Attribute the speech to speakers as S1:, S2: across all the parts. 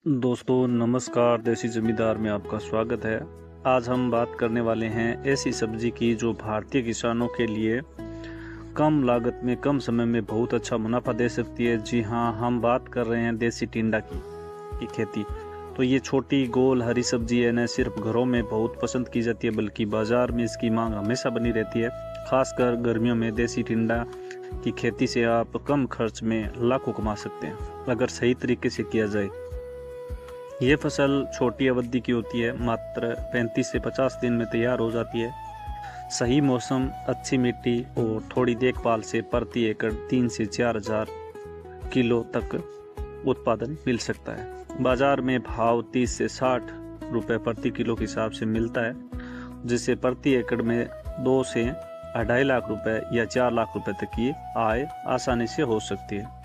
S1: दोस्तों नमस्कार, देसी जमींदार में आपका स्वागत है। आज हम बात करने वाले हैं ऐसी सब्जी की जो भारतीय किसानों के लिए कम लागत में कम समय में बहुत अच्छा मुनाफा दे सकती है। जी हाँ, हम बात कर रहे हैं देसी टिंडा की खेती। तो ये छोटी गोल हरी सब्जी है, न सिर्फ घरों में बहुत पसंद की जाती है बल्कि बाजार में इसकी मांग हमेशा बनी रहती है। खासकर गर्मियों में देसी टिंडा की खेती से आप कम खर्च में लाखों कमा सकते हैं अगर सही तरीके से किया जाए। ये फसल छोटी अवधि की होती है, मात्र 35 से 50 दिन में तैयार हो जाती है। सही मौसम, अच्छी मिट्टी और थोड़ी देखभाल से प्रति एकड़ 3 से 4 हजार किलो तक उत्पादन मिल सकता है। बाजार में भाव 30 से 60 रुपए प्रति किलो के हिसाब से मिलता है, जिससे प्रति एकड़ में 2 से 2.5 लाख रुपए या 4 लाख रुपए तक की आय आसानी से हो सकती है।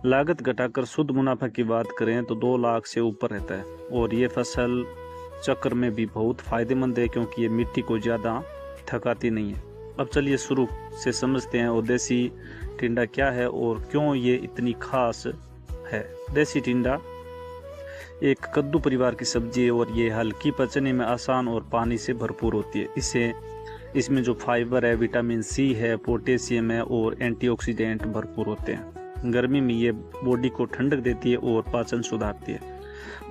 S1: लागत घटाकर शुद्ध मुनाफा की बात करें तो 2 लाख से ऊपर रहता है और ये फसल चक्र में भी बहुत फायदेमंद है क्योंकि ये मिट्टी को ज़्यादा थकाती नहीं है। अब चलिए शुरू से समझते हैं और देसी टिंडा क्या है और क्यों ये इतनी खास है। देसी टिंडा एक कद्दू परिवार की सब्जी है और ये हल्की, पचने में आसान और पानी से भरपूर होती है। इसमें जो फाइबर है, विटामिन सी है, पोटेशियम है और एंटीऑक्सीडेंट भरपूर होते हैं। गर्मी में ये बॉडी को ठंडक देती है और पाचन सुधारती है।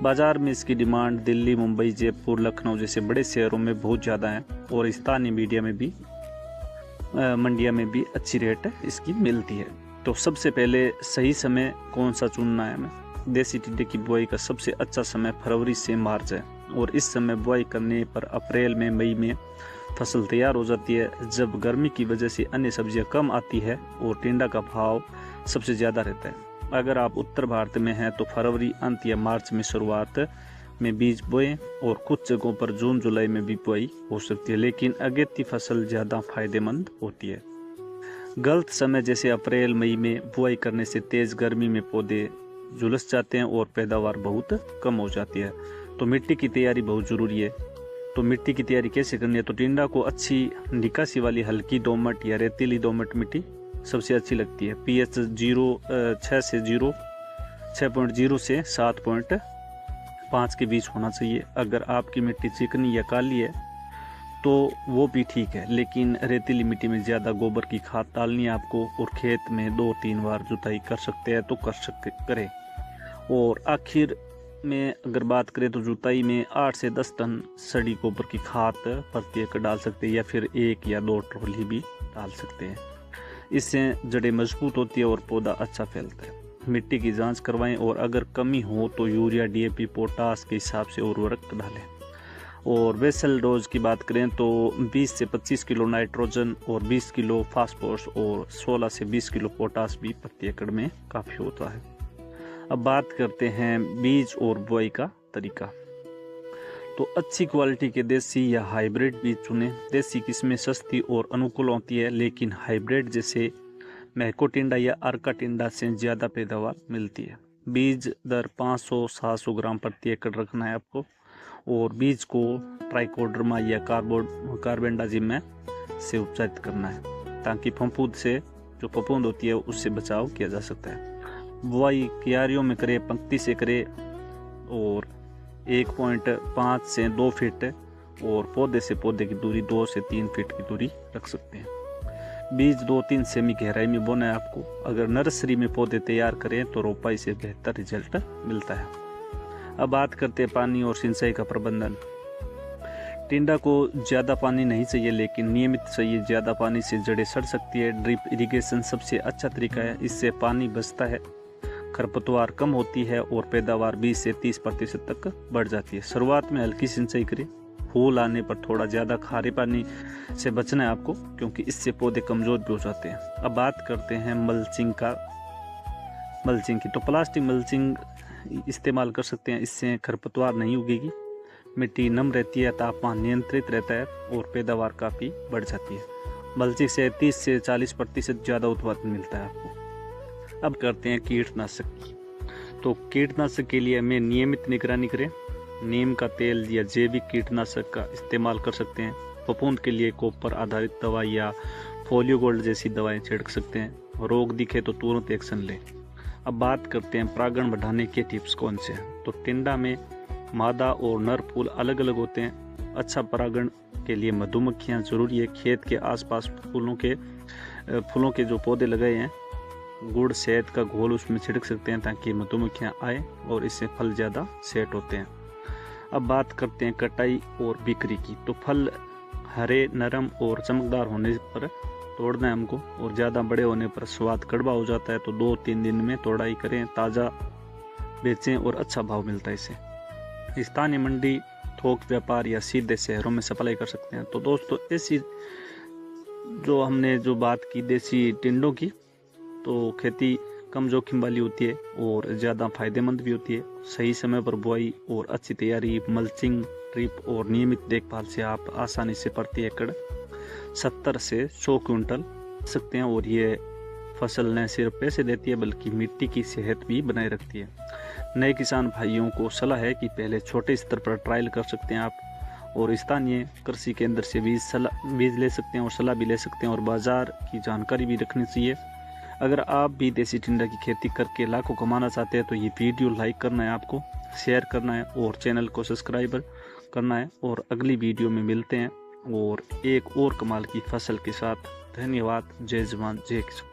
S1: बाजार में इसकी डिमांड दिल्ली, मुंबई, जयपुर, लखनऊ जैसे बड़े शहरों में बहुत ज़्यादा है और स्थानीय मीडिया में भी मंडिया में भी अच्छी रेट इसकी मिलती है। तो सबसे पहले सही समय कौन सा चुनना है हमें। देसी टिंडे की बुआई का सबसे अच्छा समय फरवरी से मार्च है और इस समय बुआई करने पर अप्रैल में, मई में फसल तैयार हो जाती है, जब गर्मी की वजह से अन्य सब्जियां कम आती है और टिंडा का भाव सबसे ज़्यादा रहता है। अगर आप उत्तर भारत में हैं तो फरवरी अंत या मार्च में शुरुआत में बीज बोएं और कुछ जगहों पर जून जुलाई में भी बुआई हो सकती है, लेकिन अगेती फसल ज़्यादा फायदेमंद होती है। गलत समय जैसे अप्रैल मई में बुआई करने से तेज़ गर्मी में पौधे झुलस जाते हैं और पैदावार बहुत कम हो जाती है। तो मिट्टी की तैयारी बहुत ज़रूरी है। तो मिट्टी की तैयारी कैसे करनी है। तो टिंडा को अच्छी निकासी वाली हल्की दोमट या रेतीली दोमट मिट्टी सबसे अच्छी लगती है। पीएच 6.0 से 7.5 के बीच होना चाहिए। अगर आपकी मिट्टी चिकनी या काली है तो वो भी ठीक है, लेकिन रेतीली मिट्टी में ज़्यादा गोबर की खाद डालनी है आपको और खेत में 2-3 बार जुताई कर सकते हैं तो करें। और आखिर में अगर बात करें तो जुताई में 8 से 10 टन सड़ी गोबर की खाद प्रति एकड़ डाल सकते हैं या फिर 1 या 2 ट्रॉली भी डाल सकते हैं। इससे जड़ें मजबूत होती है और पौधा अच्छा फैलता है। मिट्टी की जांच करवाएं और अगर कमी हो तो यूरिया, डीएपी, पोटास के हिसाब से उर्वरक डालें। और बेसल डोज की बात करें तो 20 से 25 किलो नाइट्रोजन और 20 किलो फास्फोरस और 16 से 20 किलो पोटास भी प्रति एकड़ में काफ़ी होता है। अब बात करते हैं बीज और बुआई का तरीका। तो अच्छी क्वालिटी के देसी या हाइब्रिड बीज चुनें। देसी किस्में सस्ती और अनुकूल होती है, लेकिन हाइब्रिड जैसे मैको टिंडा या अर्का टिंडा से ज़्यादा पैदावार मिलती है। बीज दर 500-700 ग्राम प्रति एकड़ रखना है आपको और बीज को ट्राइकोडर्मा या कार्बेंडाजिम से उपचारित करना है ताकि फफूंद से जो फफूंद होती है उससे बचाव किया जा सकता है। बुआई क्यारियों में करें, पंक्ति से करें और 1.5 से 2 फीट और पौधे से पौधे की दूरी 2 से 3 फीट की दूरी रख सकते हैं। बीज 2-3 सेमी गहराई में बोना है आपको। अगर नर्सरी में पौधे तैयार करें तो रोपाई से बेहतर रिजल्ट मिलता है। अब बात करते हैं पानी और सिंचाई का प्रबंधन। टिंडा को ज़्यादा पानी नहीं चाहिए, लेकिन नियमित चाहिए। ज़्यादा पानी से जड़ें सड़ सकती है। ड्रिप इरिगेशन सबसे अच्छा तरीका है, इससे पानी बचता है, खरपतवार कम होती है और पैदावार 20 से 30% तक बढ़ जाती है। शुरुआत में हल्की सिंचाई करें। फूल आने पर थोड़ा ज़्यादा खारे पानी से बचना है आपको, क्योंकि इससे पौधे कमज़ोर भी हो जाते हैं। अब बात करते हैं मल्चिंग की। तो प्लास्टिक मल्चिंग इस्तेमाल कर सकते हैं, इससे खरपतवार नहीं उगेगी, मिट्टी नम रहती है, तापमान नियंत्रित रहता है और पैदावार काफ़ी बढ़ जाती है। मल्चिंग से 30 से 40% ज़्यादा उत्पादन मिलता है आपको। अब करते हैं कीटनाशक की। तो कीटनाशक के लिए हमें नियमित निगरानी करें। नीम का तेल या जैविक कीटनाशक का इस्तेमाल कर सकते हैं। फफूंद के लिए कॉपर आधारित दवाई या फोलियो गोल्ड जैसी दवाएं छिड़क सकते हैं। रोग दिखे तो तुरंत एक्शन लें। अब बात करते हैं परागण बढ़ाने के टिप्स कौन से हैं। तो टिंडा में मादा और नर फूल अलग अलग होते हैं। अच्छा परागण के लिए मधुमक्खियाँ जरूरी है। खेत के आसपास फूलों के जो पौधे लगाए हैं, गुड़ शहद का घोल उसमें छिड़क सकते हैं ताकि मधुमक्खियाँ आए और इससे फल ज़्यादा सेट होते हैं। अब बात करते हैं कटाई और बिक्री की। तो फल हरे, नरम और चमकदार होने पर तोड़ना है हमको, और ज़्यादा बड़े होने पर स्वाद कड़वा हो जाता है। तो 2-3 दिन में तोड़ाई करें, ताज़ा बेचें और अच्छा भाव मिलता है इससे। स्थानीय मंडी, थोक व्यापार या सीधे शहरों में सप्लाई कर सकते हैं। तो दोस्तों ऐसी जो हमने जो बात की देसी टिंडों की, तो खेती कम जोखिम वाली होती है और ज़्यादा फायदेमंद भी होती है। सही समय पर बुआई और अच्छी तैयारी, मल्चिंग, ड्रिप और नियमित देखभाल से आप आसानी से प्रति एकड़ 70 से 100 क्विंटल सकते हैं। और ये फसल न सिर्फ पैसे देती है बल्कि मिट्टी की सेहत भी बनाए रखती है। नए किसान भाइयों को सलाह है कि पहले छोटे स्तर पर ट्रायल कर सकते हैं आप, और स्थानीय कृषि केंद्र से बीज ले सकते हैं और सलाह भी ले सकते हैं, और बाजार की जानकारी भी रखनी चाहिए। अगर आप भी देसी टिंडा की खेती करके लाखों कमाना चाहते हैं तो ये वीडियो लाइक करना है, आपको शेयर करना है और चैनल को सब्सक्राइब करना है। और अगली वीडियो में मिलते हैं और एक और कमाल की फसल के साथ। धन्यवाद। जय जवान जय किसान।